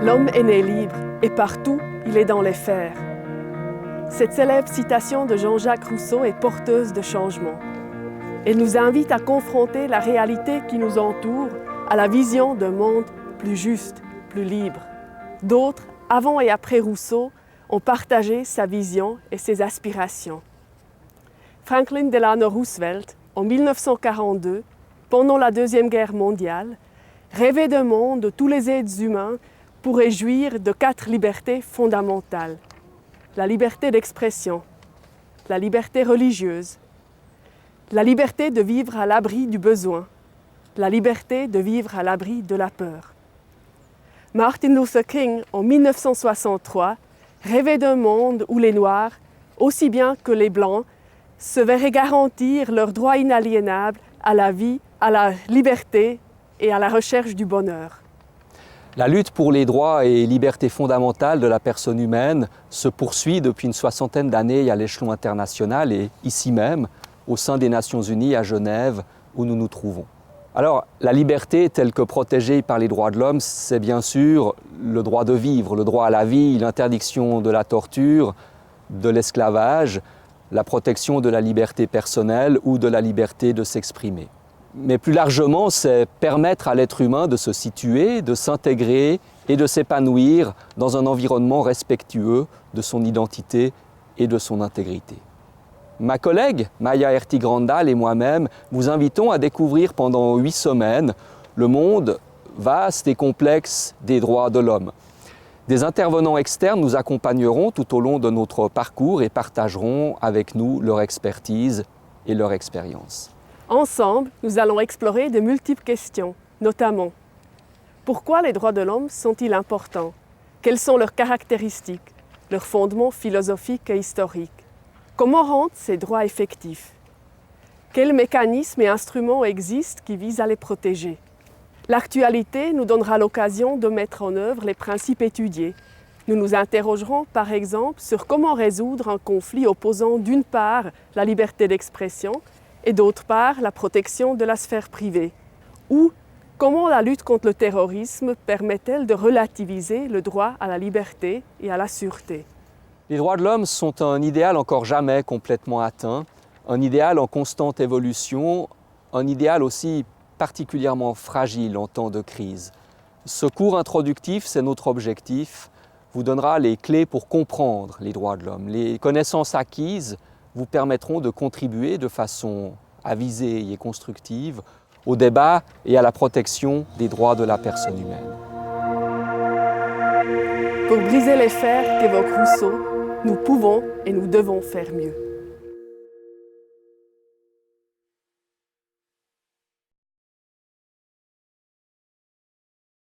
L'homme est né libre et partout, il est dans les fers. Cette célèbre citation de Jean-Jacques Rousseau est porteuse de changement. Elle nous invite à confronter la réalité qui nous entoure à la vision d'un monde plus juste, plus libre. D'autres, avant et après Rousseau, ont partagé sa vision et ses aspirations. Franklin Delano Roosevelt, en 1942, pendant la Deuxième Guerre mondiale, rêvait d'un monde où tous les êtres humains pourraient jouir de 4 libertés fondamentales. La liberté d'expression, la liberté religieuse, la liberté de vivre à l'abri du besoin, la liberté de vivre à l'abri de la peur. Martin Luther King, en 1963, rêvait d'un monde où les Noirs, aussi bien que les Blancs, se verraient garantir leur droit inaliénable à la vie, à la liberté et à la recherche du bonheur. La lutte pour les droits et libertés fondamentales de la personne humaine se poursuit depuis une soixantaine d'années à l'échelon international et ici même, au sein des Nations Unies à Genève, où nous nous trouvons. Alors, la liberté telle que protégée par les droits de l'homme, c'est bien sûr le droit de vivre, le droit à la vie, l'interdiction de la torture, de l'esclavage, la protection de la liberté personnelle ou de la liberté de s'exprimer. Mais plus largement, c'est permettre à l'être humain de se situer, de s'intégrer et de s'épanouir dans un environnement respectueux de son identité et de son intégrité. Ma collègue Maya Ertig-Randall et moi-même vous invitons à découvrir pendant 8 semaines le monde vaste et complexe des droits de l'homme. Des intervenants externes nous accompagneront tout au long de notre parcours et partageront avec nous leur expertise et leur expérience. Ensemble, nous allons explorer de multiples questions, notamment pourquoi les droits de l'homme sont-ils importants? Quelles sont leurs caractéristiques, leurs fondements philosophiques et historiques? Comment rendre ces droits effectifs? Quels mécanismes et instruments existent qui visent à les protéger? L'actualité nous donnera l'occasion de mettre en œuvre les principes étudiés. Nous nous interrogerons par exemple sur comment résoudre un conflit opposant d'une part la liberté d'expression et d'autre part la protection de la sphère privée. Ou comment la lutte contre le terrorisme permet-elle de relativiser le droit à la liberté et à la sûreté? Les droits de l'homme sont un idéal encore jamais complètement atteint, un idéal en constante évolution, un idéal aussi particulièrement fragile en temps de crise. Ce cours introductif, c'est notre objectif, vous donnera les clés pour comprendre les droits de l'homme. Les connaissances acquises vous permettront de contribuer de façon avisée et constructive au débat et à la protection des droits de la personne humaine. Pour briser les fers qu'évoque Rousseau, nous pouvons et nous devons faire mieux.